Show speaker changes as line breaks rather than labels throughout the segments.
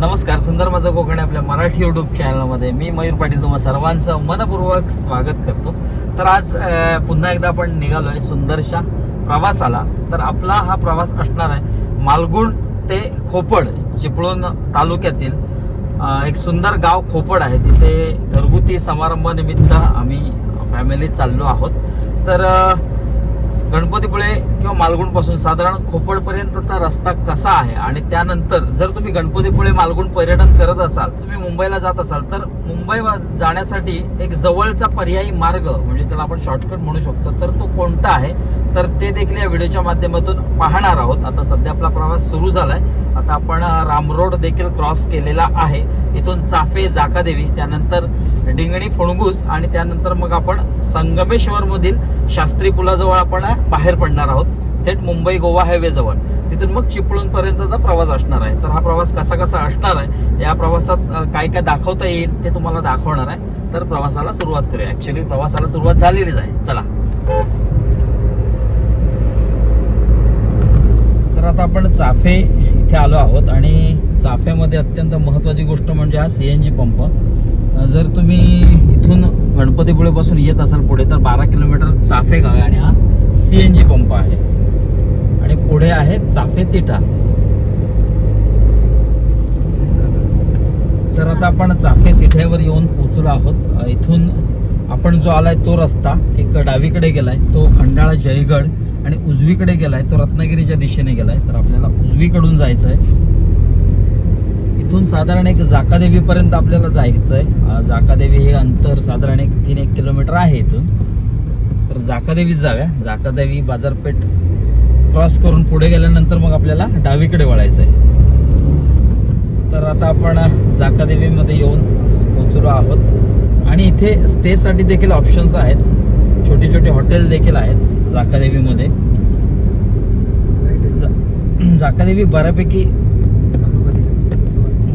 नमस्कार, सुंदर माझं कोकण आपल्या मराठी युट्यूब चॅनलमध्ये मी मयूर पाटील तुम्हा सर्वांचं मनपूर्वक स्वागत करतो. तर आज पुन्हा एकदा आपण निघालोय सुंदरशा प्रवासाला. तर आपला हा प्रवास असणार आहे मालगुण ते खोपड, चिपळूण तालुक्यातील एक सुंदर गाव खोपड आहे. तिथे घरगुती समारंभानिमित्त आम्ही फॅमिली चाललो आहोत. तर गणपतीपुळे किंवा मालगुण पासून साधारण खोपडपर्यंतचा रस्ता कसा आहे आणि त्यानंतर जर तुम्ही गणपतीपुळे मालगुण पर्यटन करत असाल, तुम्ही मुंबईला जात असाल, तर मुंबई जाण्यासाठी एक जवळचा पर्यायी मार्ग म्हणजे त्याला आपण शॉर्टकट म्हणू शकतो, तर तो कोणता आहे तर ते देखील या व्हिडिओच्या माध्यमातून पाहणार आहोत. आता सध्या आपला प्रवास सुरू झालाय. आता आपण राम रोड देखील क्रॉस केलेला आहे. इथून चाफे, जाकादेवी, त्यानंतर डिंगणी, फणगूस आणि त्यानंतर मग आपण संगमेश्वर मधील शास्त्री पुलाजवळ आपण बाहेर पडणार आहोत, थेट मुंबई गोवा हायवे जवळ. तिथून मग चिपळूण पर्यंतचा प्रवास असणार आहे. तर हा प्रवास कसा कसा असणार आहे, या प्रवासात काय काय दाखवता येईल ते तुम्हाला दाखवणार आहे. तर प्रवासाला सुरुवात करूया. ऍक्च्युअली प्रवासाला सुरुवात झालेलीच आहे. चला, तर आता आपण चाफे इथे आलो आहोत आणि चाफ्यामध्ये अत्यंत महत्त्वाची गोष्ट म्हणजे हा CNG पंप. जर तुम्ही इथून गणपतीपुळे पासून येत असाल पुढे, तर 12 किलोमीटर चाफे गाव आहे आणि हा CNG पंप आहे. आणि पुढे आहे चाफे तिठा. तर आता आपण चाफे तिठ्यावर येऊन पोहोचलो आहोत. इथून आपण जो आलाय तो रस्ता एक डावीकडे गेलाय, तो खंडाळा, जयगड, आणि उजवीकडे गेलाय तो रत्नागिरीच्या दिशेने गेलाय. तर आपल्याला उजवीकडून जायचं आहे. इथून साधारण एक जाकादेवी पर्यंत आपल्याला जायचं आहे. जाकादेवी हे अंतर साधारण 3-1 किलोमीटर आहे इथून. तर जाकादेवीच जाव्या. जाकादेवी बाजारपेठ क्रॉस करून पुढे गेल्यानंतर मग आपल्याला डावीकडे वळायचं आहे. तर आता आपण जाकादेवीमध्ये येऊन पोहोचलो आहोत आणि इथे स्टेसाठी देखील ऑप्शन्स आहेत. छोटे छोटे हॉटेल देखील आहेत जाकादेवीमध्ये. जाकादेवी बऱ्यापैकी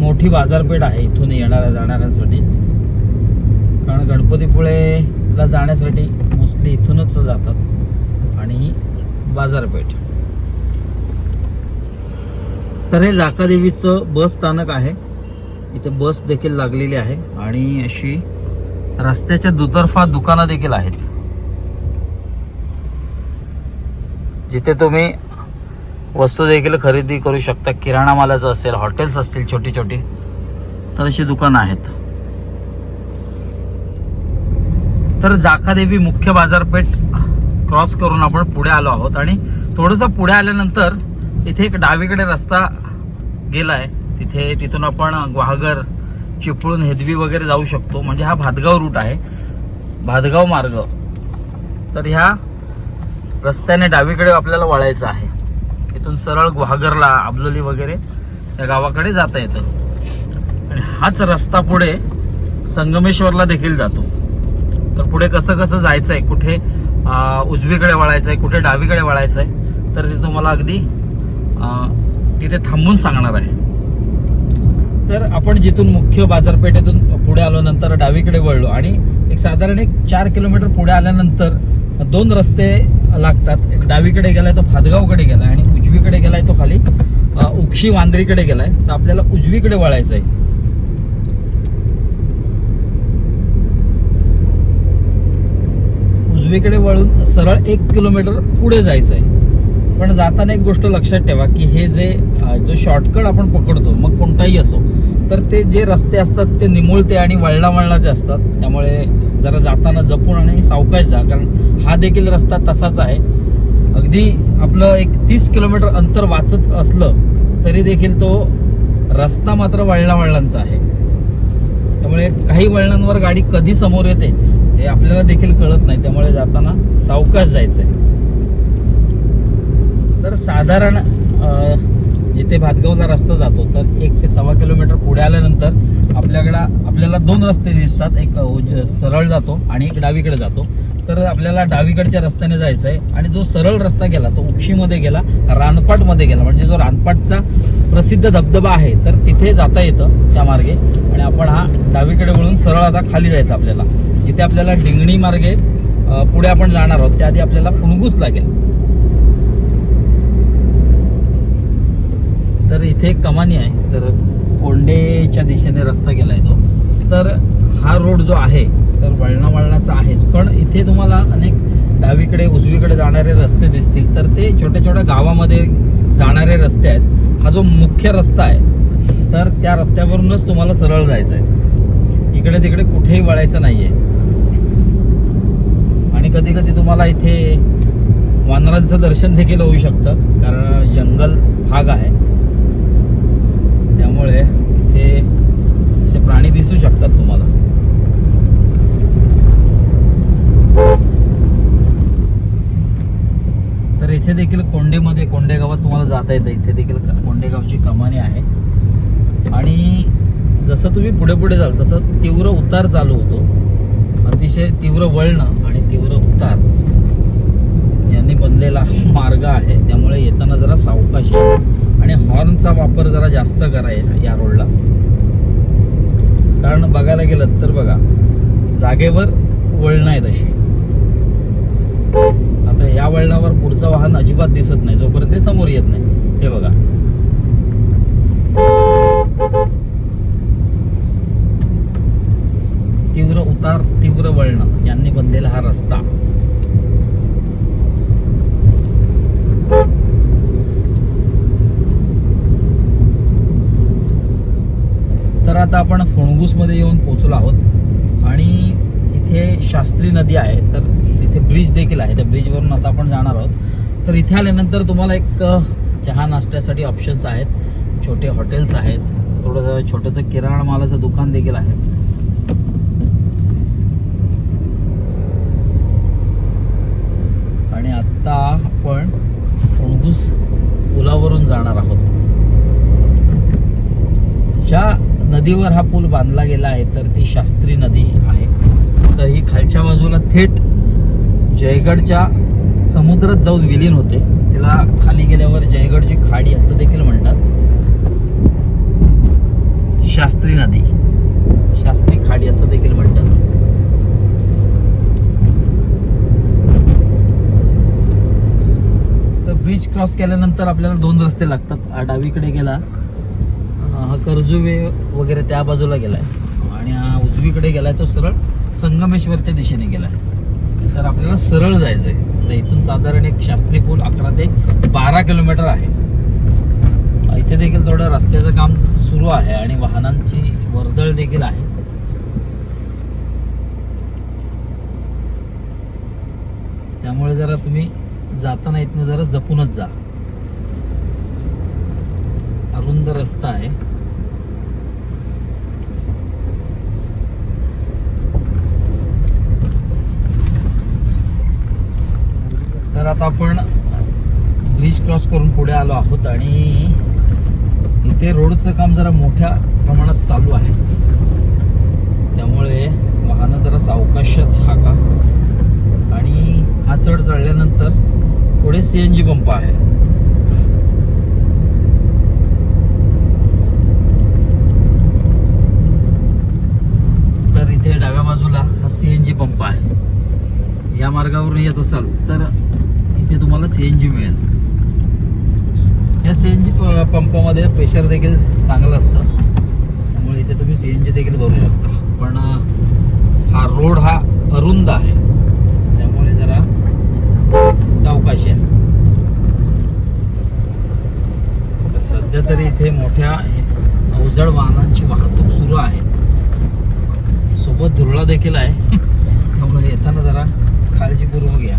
मोठी बाजारपेठ आहे इथून येणाऱ्या जाणाऱ्यांसाठी, कारण गणपतीपुळेला जाण्यासाठी मोस्टली इथूनच जातात आणि बाजारपेठ. तर हे जाकादेवीचं बस स्थानक आहे. इथे बस देखील लागलेली आहे आणि अशी रस्त्याच्या दुतर्फा दुकानं देखील आहेत, जिथे तुम्ही वस्तू देखील खरेदी करू शकता. किराणा मालाचं असेल, हॉटेल्स असतील छोटी छोटी, तर अशी दुकानं आहेत. तर जाकादेवी मुख्य बाजारपेठ क्रॉस करून आपण पुढे आलो आहोत आणि थोडंसं पुढे आल्यानंतर इथे एक डावीकडे रस्ता गेलाय. तिथून आपण ग्वाहागर, चिपळूण, हेदवी वगैरे जाऊ शकतो. म्हणजे हा भातगाव रूट आहे, भातगाव मार्ग. तर ह्या रस्त्याने डावीकडे आपल्याला वळायचं आहे. इथून सरळ ग्वाहागरला, आबलोली वगैरे या गावाकडे जाता येतं. आणि हाच रस्ता पुढे संगमेश्वरला देखील जातो. तर पुढे कसं कसं जायचं आहे, कुठे उजवीकडे वळायचं आहे, कुठे डावीकडे वळायचं आहे, तर ते तुम्हाला अगदी तिथे थांबून सांगणार आहे. तर आपण जिथून मुख्य बाजारपेठेतून पुढे आलो, नंतर डावीकडे वळलो आणि एक साधारण 4 किलोमीटर पुढे आल्यानंतर 2 रस्ते लागतात. एक डावीकडे गेलाय तो भातगावकडे गेलाय आणि उजवीकडे गेलाय तो खाली उक्षी, वांद्रीकडे गेलाय. तर आपल्याला उजवीकडे वळायचं आहे. उजवीकडे वळून सरळ 1 किलोमीटर पुढे जायचं आहे. पण जाताना एक गोष्ट लक्षात ठेवा की हे जो शॉर्टकट आपण पकडतो, मग कोणताही असो, तर ते जे रस्ते असतात ते निमुळते आणि वळणावळणाचे असतात. त्यामुळे जरा जाताना जपून आणि सावकाश जा, कारण हा देखील रस्ता तसाच आहे. अगदी आपलं एक 30 किलोमीटर अंतर वाचत असलं तरी देखील तो रस्ता मात्र वळणावळणांचा आहे. त्यामुळे काही वळणांवर गाडी कधी समोर येते हे आपल्याला देखील कळत नाही. त्यामुळे जाताना सावकाश जायचं आहे. तर साधारण जिथे भातगावला रस्ता जातो, तर 1 ते 1.25 किलोमीटर पुढे आल्यानंतर आपल्याला 2 रस्ते दिसतात. एक सरळ जातो आणि एक डावीकडे जातो. तर आपल्याला डावीकडच्या रस्त्याने जायचं आहे. आणि जो सरळ रस्ता गेला तो उक्षीमध्ये गेला, रानपाटमध्ये गेला. म्हणजे जो रानपाटचा प्रसिद्ध धबधबा आहे, तर तिथे जाता येतं त्या मार्गे. आणि आपण हा डावीकडे वळून सरळ आता खाली जायचं आपल्याला. जिथे आपल्याला डिंगणी मार्गे पुढे आपण जाणार आहोत, त्याआधी आपल्याला फणगूस लागेल. तर इथे एक कमानी आहे, तर कोंडेच्या दिशेने रस्ता गेलाय तो. तर हा रोड जो आहे तर वळणाचा आहेच, पण इथे तुम्हाला अनेक डावीकडे उजवीकडे जाणारे रस्ते दिसतील. तर ते छोट्या छोट्या गावामध्ये जाणारे रस्ते आहेत. हा जो मुख्य रस्ता आहे तर त्या रस्त्यावरूनच तुम्हाला सरळ जायचं आहे, इकडे तिकडे कुठेही वळायचं नाहीये. आणि कधी कधी तुम्हाला इथे वानरांचं दर्शन देखील होऊ शकतं, कारण जंगल भाग आहे त्यामुळे इथे असे प्राणी दिसू शकतात तुम्हाला. तर इथे देखील कोंडे गावात तुम्हाला जाता येतं. इथे देखील कोंडे गावची कमानी आहे. आणि जसं तुम्ही पुढे पुढे जाल तसं तीव्र उतार चालू होतो. अतिशय तीव्र वळणं आणि तीव्र उतार यांनी बनलेला मार्ग आहे, त्यामुळे येताना जरा सावकाश आहे आणि हॉर्नचा वापर जरा जास्त करायचा या रोडला. कारण बघायला गेलं तर बघा जागेवर वळणं आहे तशी. आता या वळणावर पुढचं वाहन अजिबात दिसत नाही जोपर्यंत ते समोर येत नाही. हे बघा, तीव्र उतार तीव्र वळणं यांनी बनलेला हा रस्ता. तर आता आपण फोणगुसमध्ये येऊन पोहोचलो आहोत आणि इथे शास्त्री नदी आहे, तर तिथे ब्रिज देखील आहे. त्या ब्रिजवरून आता आपण जाणार आहोत. तर इथे आल्यानंतर तुम्हाला एक चहा नाश्त्यासाठी ऑप्शन्स आहेत, छोटे हॉटेल्स आहेत, थोडंसं छोटंसं किराणा मालाचं दुकान देखील आहे. आणि आता आपण फोणगुस पुलावरून जाणार आहोत. ज्या नदीवर हा पूल बांधला गेला आहे तर ती शास्त्री नदी आहे. तर ही खालच्या बाजूला थेट जयगडच्या समुद्रात जाऊन विलीन होते. तिला खाली गेल्यावर जयगडची खाडी असं देखील म्हणतात. शास्त्री नदी, शास्त्री खाडी असं देखील म्हणतात. तर ब्रिज क्रॉस केल्यानंतर आपल्याला दोन रस्ते लागतात. डावीकडे गेला हा कर्जुवे वगैरे त्या बाजूला गेलाय आणि हा उजवीकडे गेलाय तो सरळ संगमेश्वरच्या दिशेने गेलाय. तर आपल्याला सरळ जायचंय. तर इथून साधारण एक शास्त्री पूल 11 ते 12 किलोमीटर आहे. इथे देखील थोडं रस्त्याचं काम सुरू आहे आणि वाहनांची वर्दळ देखील आहे. त्यामुळे जरा तुम्ही जाताना इथनं जरा जपूनच जा. अरुंद रस्ता आहे. तर आता आपण ब्रिज क्रॉस करून पुढे आलो आहोत आणि इथे रोडचं काम जरा मोठ्या प्रमाणात चालू आहे, त्यामुळे वाहनं जरा सावकाशच हाका. आणि हा चढ चढल्यानंतर पुढे CNG पंप आहे. तर इथे डाव्या बाजूला हा CNG पंप आहे. या मार्गावरून येत असाल तर इथे तुम्हाला CNG मिळेल. या CNG पंपामध्ये प्रेशर देखील चांगलं असतं, त्यामुळे इथे तुम्ही CNG देखील भरू शकता. पण हा रोड हा अरुंद आहे, त्यामुळे जरा सावकाशी आहे. तर सध्या तरी इथे मोठ्या अवजड वाहनांची वाहतूक सुरू आहे. सोबत धुरळा देखील आहे, त्यामुळे येताना जरा काळजीपूर्वक या.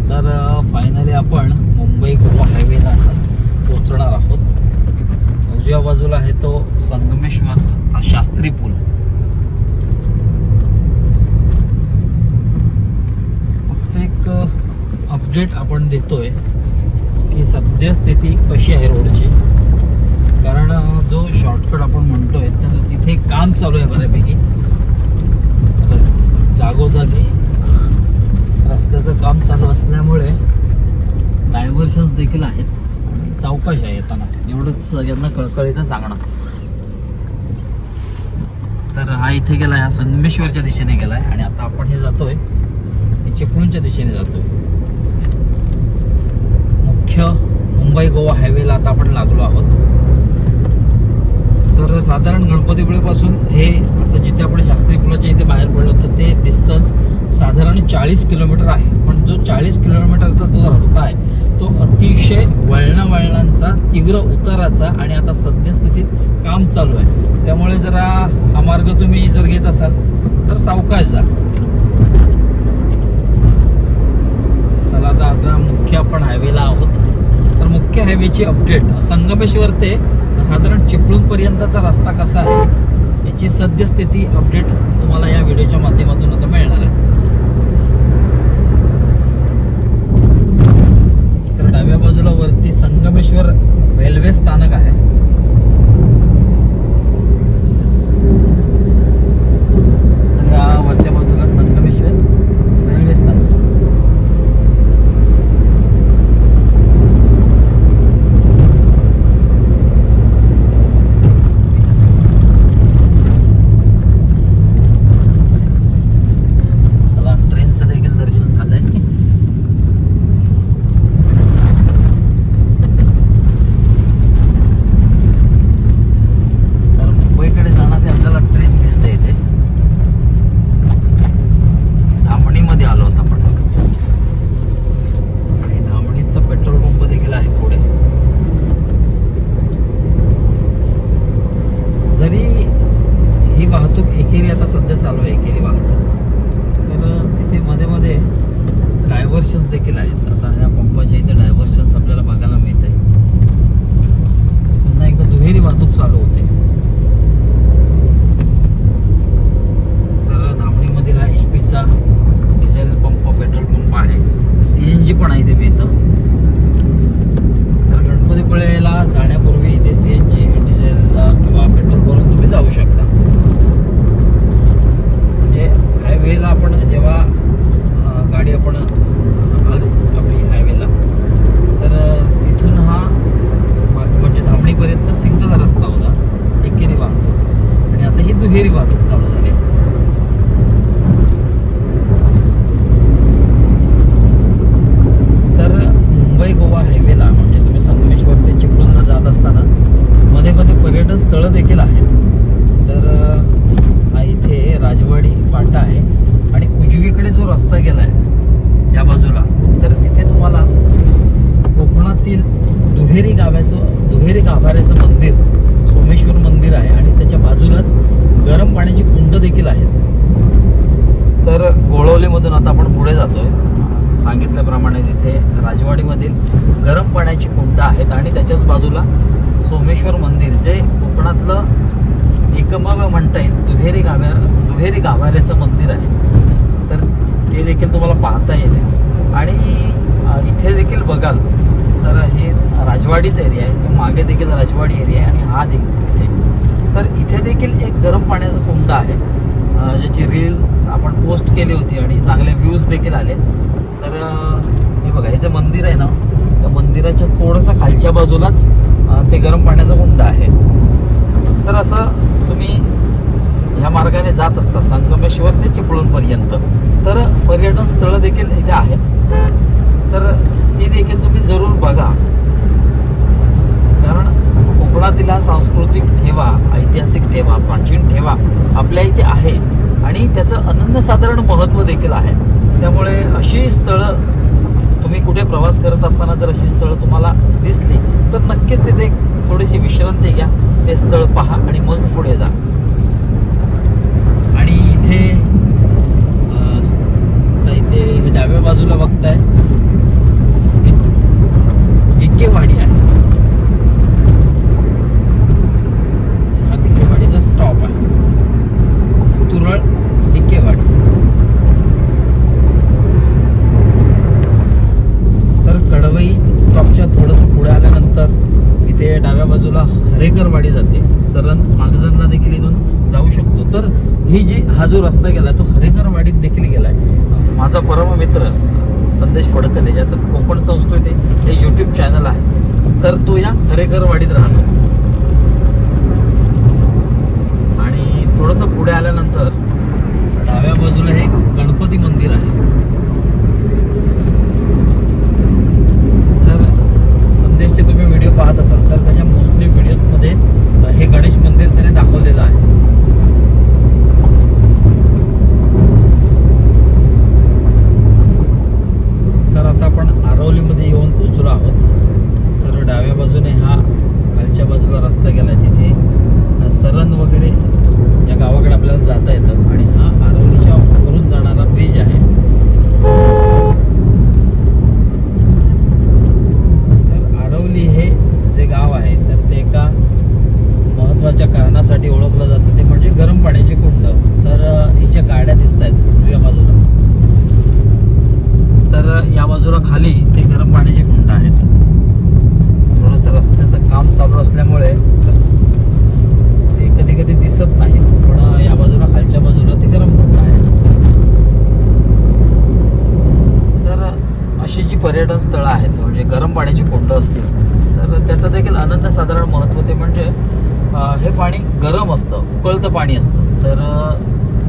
तर फायनली आपण मुंबई गोवा हायवेला पोहोचणार आहोत. उजव्या बाजूला आहे तो संगमेश्वरचा शास्त्री पूल. फक्त एक अपडेट आपण देतोय की सद्यस्थिती कशी आहे रोडची, कारण जो शॉर्टकट आपण म्हणतोय तर तिथे काम चालू आहे बऱ्यापैकी. जागोजागी रस्त्याचं काम चालू असल्यामुळे डायव्हर्शन्स देखील आहेत आणि सावकाश आहे येताना. एवढंच सगळ्यांना कळकळीचं सांगणं. तर हा इथे गेलाय, हा संगमेश्वरच्या दिशेने गेलाय आणि आता आपण हे जातोय चिपळूणच्या दिशेने जातोय. मुख्य मुंबई गोवा हायवेला आता आपण लागलो आहोत. तर साधारण गणपतीपुळेपासून हे आता जिथे आपण शास्त्री पुलाच्या इथे बाहेर पडलो तर ते डिस्टन्स साधारण 40 किलोमीटर आहे. पण जो 40 किलोमीटरचा जो रस्ता आहे तो अतिशय वळणांचा, तीव्र उताराचा आणि आता सद्यस्थितीत काम चालू आहे. त्यामुळे जरा हा मार्ग तुम्ही जर घेत असाल तर सावकाश जा. चला आता मुख्य आपण हायवेला आहोत. तर मुख्य हायवेची अपडेट संगमेश्वर ते साधारण चिपळूण पर्यंतचा रस्ता कसा आहे याची सद्यस्थिती अपडेट तुम्हाला या व्हिडिओच्या माध्यमातून आता मिळणार आहे. तर डाव्या बाजूला वरती संगमेश्वर रेल्वे स्थानक आहे. तर या वरच्या बाजूला संगमेश्वर रेल्वे स्थानक. डायव्हर्शन्स देखील आहेत. आता ह्या पंपाच्या इथे डायव्हर्शन्स आपल्याला बघायला मिळत आहे. पुन्हा एकदा दुहेरी वाहतूक चालू होते. तर धामणीमधील हा HP चा डिझेल पंप, पेट्रोल पंप आहे. CNG पण आहे इथे मिळतं. तर गणपतीपुळेला जाण्यापूर्वी इथे CNG, डिझेल किंवा पेट्रोल भरून तुम्ही जाऊ शकता. म्हणजे हायवेला आपण जेव्हा गाडी आपण आली आपली हायवेला तर तिथून हा म्हणजे धामणीपर्यंत सिंगल रस्ता होता, एकेरी वाहतूक, आणि आता ही दुहेरी वाहतूक चालू झाली. तर मुंबई गोवा हायवेला म्हणजे तुम्ही संगमेश्वर ते चिपळूणला जात असताना मध्ये मध्ये पर्यटन स्थळं देखील आहेत. तर हा इथे राजवाडी फाटा आहे आणि उजवीकडे जो रस्ता गेलाय या बाजूला तर तिथे तुम्हाला कोकणातील दुहेरी गाभाऱ्याचं मंदिर, सोमेश्वर मंदिर आहे आणि त्याच्या बाजूलाच गरम पाण्याची कुंड देखील आहेत. तर गोळवलीमधून आता आपण पुढे जातोय. सांगितल्याप्रमाणे तिथे राजवाडीमधील गरम पाण्याची कुंड आहेत आणि त्याच्याच बाजूला सोमेश्वर मंदिर, जे कोकणातलं एकमेव म्हणता येईल दुहेरी गाभाऱ्याचं मंदिर आहे. तर ते देखील तुम्हाला पाहता येते. आणि इथे देखील बघाल तर हे राजवाडीच एरिया आहे, मागे देखील राजवाडी एरिया आहे आणि हा देखील इथे. तर इथे देखील एक गरम पाण्याचं कुंड आहे ज्याची रील्स आपण पोस्ट केली होती आणि चांगले व्ह्यूज देखील आले. तर हे बघा, हे जे मंदिर आहे ना त्या मंदिराच्या थोडंसं खालच्या बाजूलाच ते गरम पाण्याचा कुंड आहे. तर असं तुम्ही ह्या मार्गाने जात असता संगमेश्वर ते चिपळूण पर्यंत तर पर्यटन स्थळं देखील इथे आहेत. तर ती देखील तुम्ही जरूर बघा, कारण कोकणातील हा सांस्कृतिक ठेवा, ऐतिहासिक ठेवा, प्राचीन ठेवा आपल्या इथे आहे आणि त्याचं अनन्यसाधारण महत्त्व देखील आहे. त्यामुळे अशी स्थळं तुम्ही कुठे प्रवास करत असताना जर अशी स्थळं तुम्हाला दिसली तर नक्कीच तिथे थोडीशी विश्रांती घ्या, ते स्थळ पहा आणि मग पुढे जा. आणि इथे डाव्या बाजूला बघताय दिकेवाडी आहे. हा दिकेवाडीचा स्टॉप आहे, तुरळ दिकेवाडी. तर कडवई स्टॉपच्या थोडंसं पुढे आल्यानंतर इथे डाव्या बाजूला हरेकरवाडी जाते. सरण मागजनला देखील इथून जाऊ शकतो. तर हा जो रस्ता गेला तो हरेकरवाडीत देखील गेलाय. माझा परम मित्र संदेश फडकले, ज्याचं कोकण संस्कृती हे YouTube चॅनल आहे, तर तो या हरेकरवाडीत राहतो. आणि थोडंसं पुढे पुढे आल्यानंतर डाव्या बाजूला हे गणपती मंदिर आहे. जर संदेशचे तुम्ही व्हिडिओ पाहत असाल तर त्याच्या मोस्टली व्हिडिओमध्ये हे गणेश मंदिर त्याने दाखवलेलं आहे. तर आता आपण आरवलीमध्ये येऊन पोहोचलो आहोत. तर डाव्या बाजूने हा खालच्या बाजूला रस्ता गेला आहे, तिथे सरन वगैरे या गावाकडे आपल्याला जाता येतं आणि हा आरवलीच्या वरून जाणारा ब्रिज आहे. तर आरवली हे जे गाव आहे तर ते एका महत्त्वाच्या कारणासाठी ओळखलं जातं, ते म्हणजे गरम पाण्याची कुंड. तर ही ज्या गाड्या दिसत आहेत उजव्या बाजूला, तर या बाजूला खाली ते गरम पाण्याची कुंड आहेत. थोडंसं रस्त्याचं काम चालू असल्यामुळे ते कधी कधी दिसत नाही, पण या बाजूला खालच्या बाजूला ते गरम कुंड आहे. तर अशी जी पर्यटन स्थळं आहेत म्हणजे गरम पाण्याची कुंड असतील तर त्याचं देखील अनन्यसाधारण महत्त्व ते म्हणजे हे पाणी गरम असतं, उकळतं पाणी असतं. तर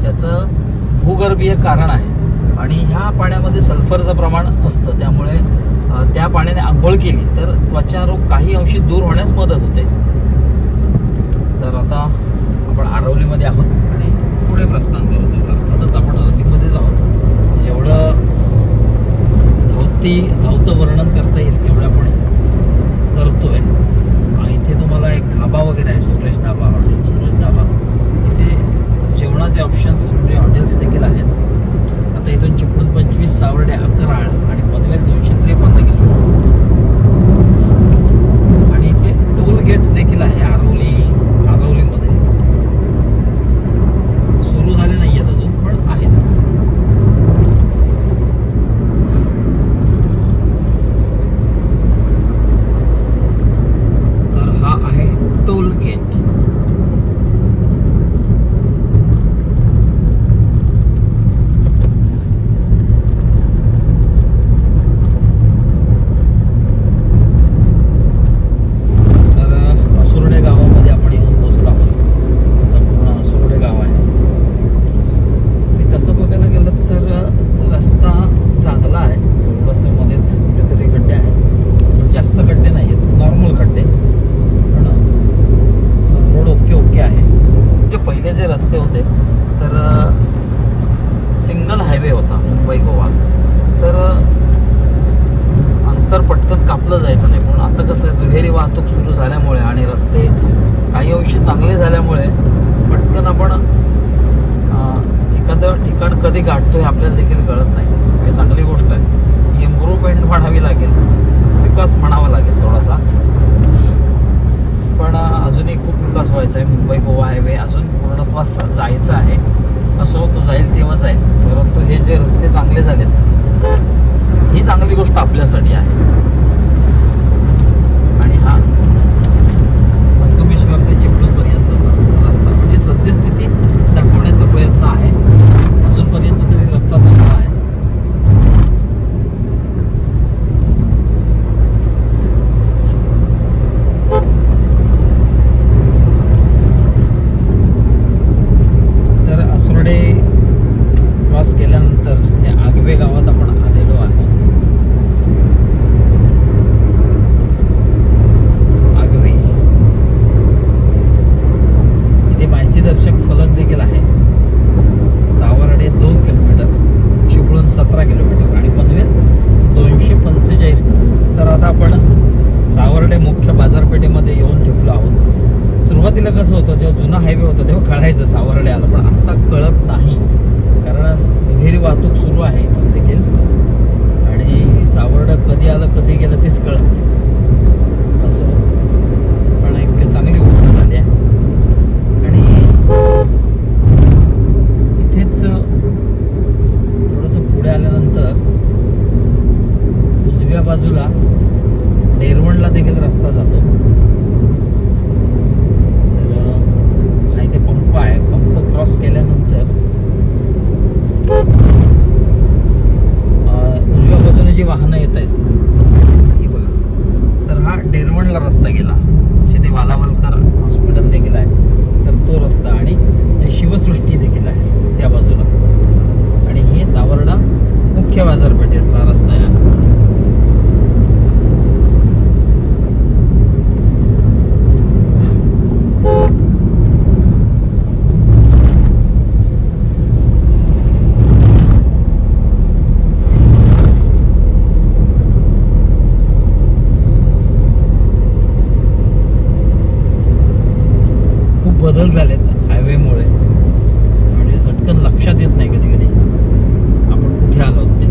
त्याचं भूगर्भीय कारण आहे आणि ह्या पाण्यामध्ये सल्फरचं प्रमाण असतं, त्यामुळे त्या पाण्याने आंघोळ केली तर त्वचा रोग काही अंशी दूर होण्यास मदत होते. तर आता आपण आरवलीमध्ये आहोत आणि पुढे प्रस्थान करतो. अर्थातच आपण नदीमध्येच आहोत. जेवढं धावतं वर्णन करता येईल तेवढं आपण करतोय. इथे तुम्हाला एक धाबा वगैरे आहे, सुरेश धाबा, हॉटेल सुरेश धाबा. इथे जेवणाचे ऑप्शन्स म्हणजे हॉटेल्स देखील आहेत. आता इथून चिपळूण 25, सावर्डे 11 आणि पनवेल 253 किलोमीटर. आणि इथे टोल गेट देखील आहे आरवलीमध्ये. सुरू झाले नाही आहेत अजून, पण आहेत. तर हा आहे टोल गेट. सिंगल हायवे होता मुंबई गोवा, तर अंतर पटकन कापलं जायचं नाही. पण आता कसं आहे, दुहेरी वाहतूक सुरू झाल्यामुळे आणि रस्ते काही अंशी चांगले झाल्यामुळे पटकन आपण एखादं ठिकाण कधी गाठतो हे आपल्याला देखील कळत नाही. ही चांगली गोष्ट आहे. इम्प्रूव्हमेंट म्हणावी लागेल, विकास म्हणावा लागेल थोडासा, पण अजूनही खूप विकास व्हायचा आहे. मुंबई गोवा हायवे अजून पूर्णत्वास जायचं आहे. असो, तो जाईल तेव्हा जाईल, परंतु हे जे रस्ते चांगले झालेत ही चांगली गोष्ट आपल्यासाठी आहे. आणि हा संगमेश्वर ते चिपळूणपर्यंतचा रस्ता म्हणजे सद्यस्थिती दाखवण्याचा प्रयत्न आहे. अजूनपर्यंत तरी रस्ता चांगला आहे. क्रॉस केल्यानंतर हे आगवे गावात आपण आलेलो आहोत. आगवे इथे माहितीदर्शक फलक देखील आहे. सावर्डे 2 किलोमीटर, चिपळूण 17 किलोमीटर आणि पनवेल 245. तर आता आपण सावर्डे मुख्य बाजारपेठेमध्ये येऊन ठेपलो आहोत. सुरुवातीला कसं होतं, जेव्हा जुना हायवे होता तेव्हा कळायचं सावर्डे आलं, पण आता कळत नाही कारण दुहेरी वाहतूक सुरू आहे इथून देखील. आणि सावर्डे कधी आलं कधी गेलं तेच कळत नाही. असं पण एक चांगली गोष्ट झाली आहे. आणि इथेच थोडंसं पुढे आल्यानंतर उजव्या बाजूला डेरवणला देखील रस्ता जातो. तर इथे पंप आहे. पंप क्रॉस केल्यानंतर उजव्या बाजूने जी वाहनं येत आहेत ही बघा, तर हा डेरवणला रस्ता गेला. तिथे वालावलकर हॉस्पिटल देखील आहे, तर तो रस्ता आणि शिवसृष्टी मुख्य बाजारपेठेतला रस्ता आहे. बदल झालेत हायवेमुळे, म्हणजे झटकन लक्षात येत नाही कधी कधी आपण कुठे आलो ते.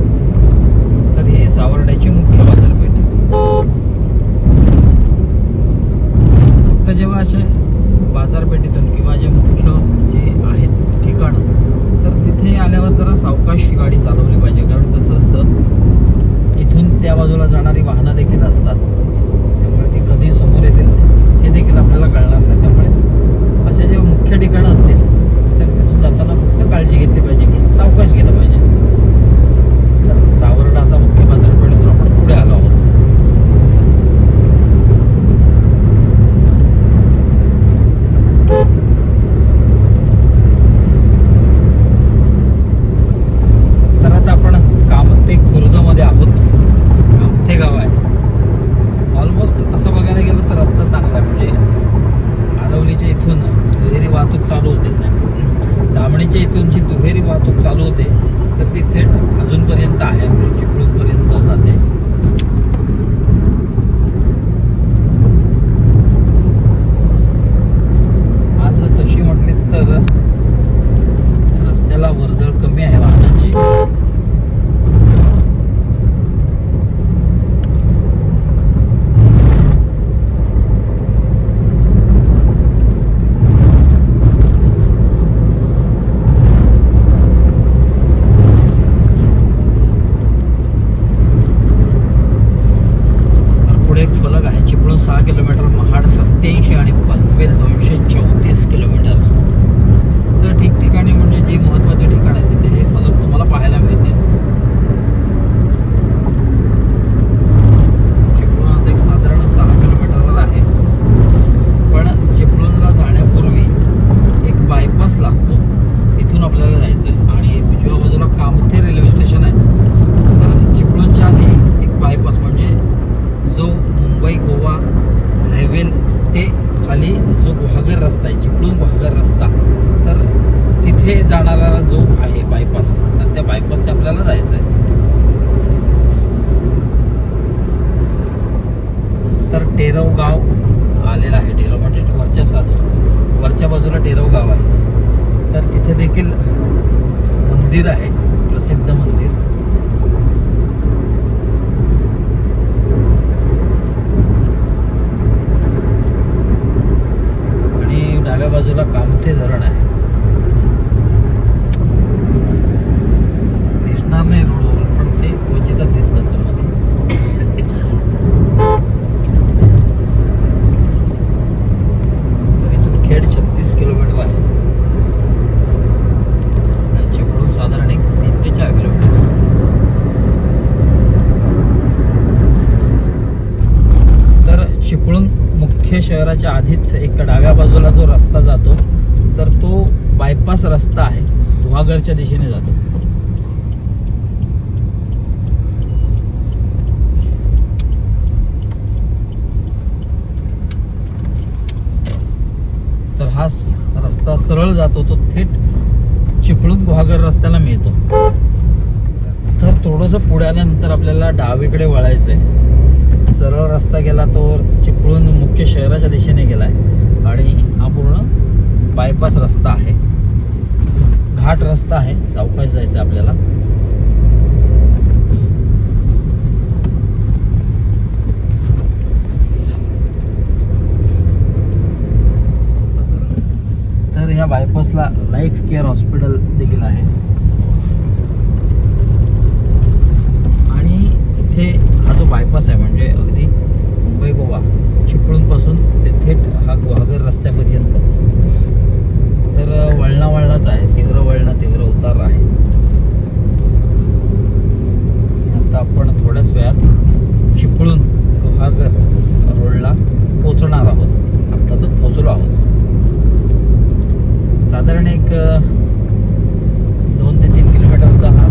तर हे सावर्ड्याची मुख्य बाजारपेठ. फक्त जेव्हा असे बाजारपेठेतून किंवा जे मुख्य जे आहेत ठिकाण, तर तिथे आल्यावर जरा सावकाश गाडी चालवली पाहिजे. कारण कसं असतं, इथून त्या बाजूला जाणारी वाहनं देखील असतात, त्यामुळे ती कधी समोर येतील हे देखील आपल्याला कळणार नाही. त्यामुळे असे जे मुख्य ठिकाणं असतील तर तिथून जाताना फक्त काळजी घेतली पाहिजे की सावकाश गेलं पाहिजे. चला, सावर्डा आता मुख्य बाजारपेठेतून आपण पुढे आलो आहोत. तर आता आपण कामथे खुर्दमध्ये आहोत. कामथे गाव आहे. ऑलमोस्ट असं बघायला गेलं तर रस्ता चांगला आहे. म्हणजे आरवलीच्या इथून दुहेरी वाहतूक चालू होते, धामणीच्या इथून जी दुहेरी वाहतूक चालू होते तर ती थेट अजूनपर्यंत आहे, म्हणजे चिपळूणपर्यंत जाते. आज तशी म्हटली तर रस्त्याला वर्दळ कमी आहे वाहनांची. एक फलक आहे, चिपळूण 6 किलोमीटर, महाड 87 आणि पनवेल 234 किलोमीटर. तर ठिकठिकाणी म्हणजे जी महत्त्वाची ठिकाण आहे तिथे हे फलक तुम्हाला पाहायला मिळतील. चिपळूण आता एक साधारण 6 किलोमीटरवर आहे. पण चिपळूणला जाण्यापूर्वी एक बायपास लागतो, तिथून आपल्याला जायचं आहे. आणि उजव्या बाजूला कामथे रेल्वे स्टेशन आहे. तर चिपळूणच्या आधी एक बायपास, म्हणजे जो मुंबई गोवा हायवे ते खाली जो गुहागर रस्ता आहे, चिपळूण गुहागर रस्ता, तर तिथे जाणारा जो आहे बायपास, तर त्या बायपासने आपल्याला जायचं आहे. तर टेरव गाव आलेलं आहे. टेरव म्हणजे वरच्या बाजूला टेरव गाव आहे. तर तिथे देखील मंदिर आहे, प्रसिद्ध मंदिर. डाव्या बाजूला कामथे धरण आहे. दिसणार नाही रोडवरून, पण ते क्वचितच दिसतं असं मध्ये. तर इथून खेड 36 किलोमीटर आहे. चिपळूण साधारण एक 3 ते 4 किलोमीटर. तर चिपळूण मुख्य शहराच्या आधीच एक डाव्या बाजूला जो रस्ता जातो तर तो बायपास रस्ता आहे, गुहागरच्या दिशेने जातो. तर हा रस्ता सरळ जातो, तो थेट चिपळूण गुहागर रस्त्याला मिळतो. तर थोडंसं पुढे आल्यानंतर आपल्याला डावीकडे वळायचंय. सरळ रस्ता गेला तो चिपळूण मुख्य शहराच्या दिशेने गेलाय आणि हा पूर्ण बायपास रस्ता आहे. घाट रस्ता आहे, सावकाश जायचं आपल्याला. तर ह्या बायपासला लाईफ केअर हॉस्पिटल देखील आहे. आणि इथे हा जो बायपास आहे म्हणजे अगदी मुंबई गोवा चिपळूणपासून ते थेट हा गुहागर रस्त्यापर्यंत तर वळणाच आहे. तीव्र वळण, तीव्र उतार आहे. आता आपण थोड्याच वेळात चिपळूण गुहागर रोडला पोचणार आहोत. अर्थातच पोचलो आहोत. साधारण एक 2 ते 3 किलोमीटरचा हा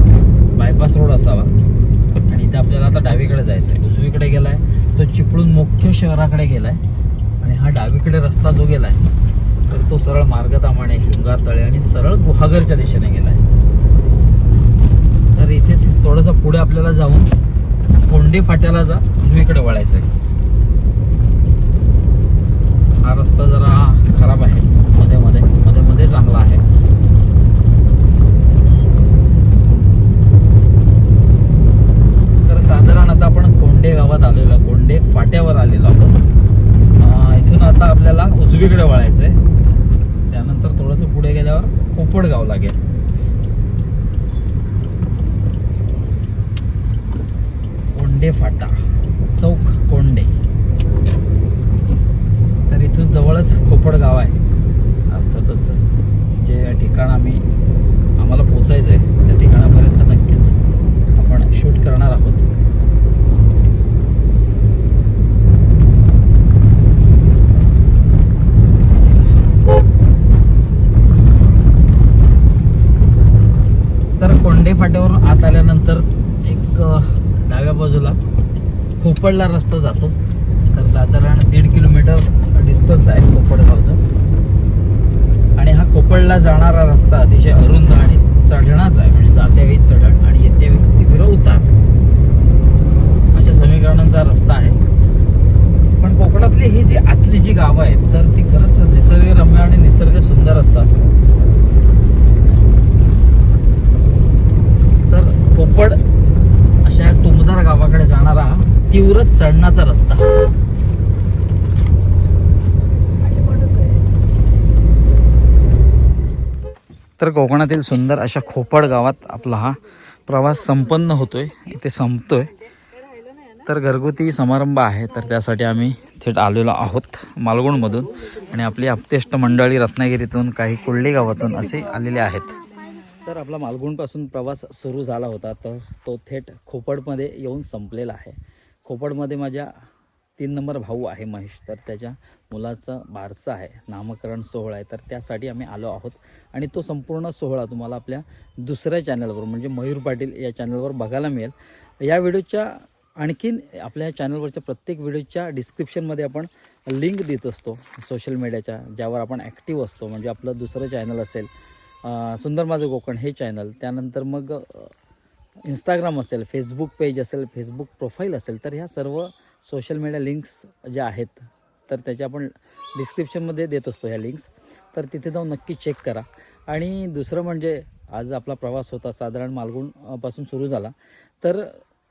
बायपास रोड असावा. शहराकडे गेलाय आणि हा डावीकडे रस्ता जो गेलाय तर तो सरळ मार्गतामाणे शृंगारतळे आणि सरळ गुहागरच्या दिशेने गेलाय. तर इथेच थोडंसं पुढे आपल्याला जाऊन कोंडे फाट्याला उजवीकडे वळायचंय. हा रस्ता जरा खराब आहे, मध्ये मध्ये चांगला आहे. तर साधारण आता आपण कोंडे गावात आलेलो, कोंडे फाट्यावर आलेलो आहोत. इथून आता आपल्याला उजवीकडे वळायचंय. त्यानंतर थोडंसं पुढे गेल्यावर कोपडगाव लागेल. कोंडे फाटा चौक कोंडे. तर इथून जवळच खोपडगाव आहे. अर्थातच जे ठिकाण आम्हाला पोचायचं आहे त्या ठिकाणापर्यंत नक्कीच आपण शूट करणार आहोत. तर कोंडे फाट्यावरून आत आल्यानंतर एक डाव्या बाजूला खोपडला रस्ता जातो. तर साधारण 1.5 किलोमीटर डिस्टन्स आहे खोपडगावचं. आणि हा खोपडला जाणारा रस्ता अतिशय अरुंद आणि चढणाचा आहे, म्हणजे जात्यावेळी चढण आणि येत्यावेळी तीव्र उतार अशा समीकरणांचा रस्ता आहे. पण कोकणातली ही जी आतली जी गावं आहेत तर ती खरंच निसर्गरम्य आणि निसर्ग सुंदर असतात. तर खोपड अशा टुमदार गावाकडे जाणारा तीव्र चढणाचा रस्ता. तर कोकणातील सुंदर अशा खोपड गावात आपला हा प्रवास संपन्न होतोय, इथे संपतोय. तर घरगुती समारंभ आहे तर त्यासाठी आम्ही थेट आलेलो आहोत मालगुणमधून. आणि आपली आप्तेष्ट मंडळी रत्नागिरीतून, काही कोल्हे गावातून असे आलेले आहेत. तर आपला मालगुणपासून प्रवास सुरू झाला होता तर तो थेट खोपडमध्ये येऊन संपलेला आहे. खोपडमध्ये माझ्या 3 नंबर भाऊ आहे महेश, तर त्याच्या मुलाचं बारसं आहे, नामकरण सोहळा आहे. तर त्यासाठी आम्ही आलो आहोत आणि तो संपूर्ण सोहळा तुम्हाला आपल्या दुसऱ्या चॅनलवर म्हणजे मयूर पाटील या चॅनलवर बघायला मिळेल. या व्हिडिओच्या आणखीन आपल्या चॅनलवरच्या प्रत्येक व्हिडिओच्या डिस्क्रिप्शनमध्ये आपण लिंक देत असतो सोशल मीडियाच्या, ज्यावर आपण ॲक्टिव्ह असतो. म्हणजे आपलं दुसरं चॅनल असेल सुंदर माझं कोकण हे चॅनल, त्यानंतर मग इंस्टाग्राम असेल, फेसबुक पेज असेल, फेसबुक प्रोफाईल असेल. तर ह्या सर्व सोशल मीडिया लिंक्स ज्या आहेत तर त्याच्या आपण डिस्क्रिप्शनमध्ये देत असतो ह्या लिंक्स. तर तिथे जाऊन नक्की चेक करा. आणि दुसरं म्हणजे आज आपला प्रवास होता साधारण मालगुणपासून सुरू झाला. तर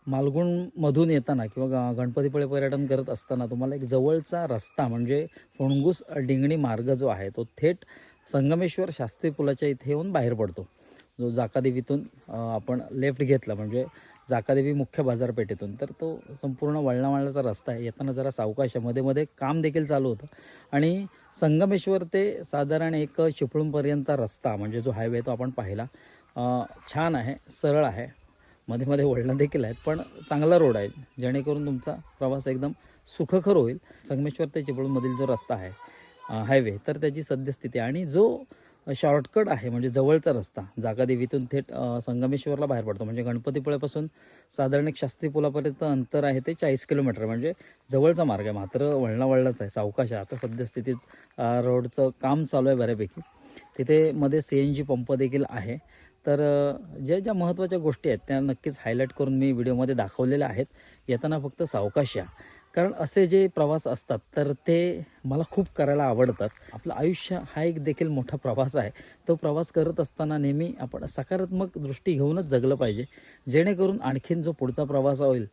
मालगुणमधून येताना किंवा गणपतीपुळे पर्यटन करत असताना तुम्हाला एक जवळचा रस्ता म्हणजे फोणगुस डिंगणी मार्ग जो आहे तो थेट संगमेश्वर शास्त्री पुलाच्या इथे येऊन बाहेर पडतो. जो जाकादेवीतून आपण लेफ्ट घेतला म्हणजे जाकादेवी मुख्य बाजारपेठेतून, तर तो संपूर्ण वळणावळणाचा रस्ता आहे. येताना जरा सावकाश, मध्ये काम देखील चालू होतं. आणि संगमेश्वर ते साधारण एक चिपळूणपर्यंत रस्ता म्हणजे जो हायवे तो आपण पाहिला. छान आहे, सरळ आहे, मध्ये वळणं देखील आहेत, पण चांगला रोड आहे जेणेकरून तुमचा प्रवास एकदम सुखकर होईल. संगमेश्वर ते चिपळूणमधील जो रस्ता आहे हायवे, तर त्याची सद्यस्थिती आणि जो शॉर्टकट आहे म्हणजे जवळचा रस्ता जागादेवीतून थेट संगमेश्वरला बाहेर पडतो. म्हणजे गणपतीपुळेपासून साधारण एक शास्त्री पुलापर्यंत अंतर आहे ते 40 किलोमीटर, म्हणजे जवळचा मार्ग आहे. मात्र वळणाच आहे, सावकाश आहे. आता सद्यस्थितीत रोडचं काम चालू आहे बऱ्यापैकी. तिथे मध्ये CNG पंप देखील आहे. तर ज्या महत्त्वाच्या गोष्टी आहेत त्या नक्कीच हायलाईट करून मी व्हिडिओमध्ये दाखवलेल्या आहेत. येताना फक्त सावकाश या, कारण असे जे प्रवास असतात तर ते मला खूप करायला आवडतात. आपलं आयुष्य हा एक देखील मोठा प्रवास आहे. तो प्रवास करत असताना नेहमी आपण सकारात्मक दृष्टी घेऊनच जगलं पाहिजे, जेणेकरून आणखीन जो पुढचा प्रवास होईल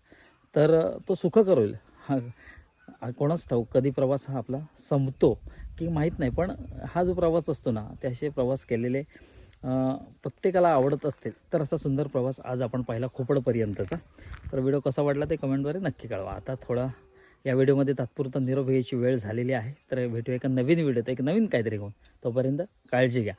तर तो सुखकर होईल. कोणाच ठाऊक कधी प्रवास हा आपला संपतो की माहीत नाही, पण हा जो प्रवास असतो ना ते असे प्रवास केलेले प्रत्येकाला आवडत असतील. तर असा सुंदर प्रवास आज आपण पाहिला खोपडपर्यंतचा. तर व्हिडिओ कसा वाटला ते कमेंटद्वारे नक्की कळवा. आता थोडा या व्हिडिओमध्ये तात्पुरता निरोप घ्यायची वेळ झालेली आहे. तर भेटूया एका नवीन व्हिडिओत एक नवीन काहीतरी घेऊन. तोपर्यंत काळजी घ्या.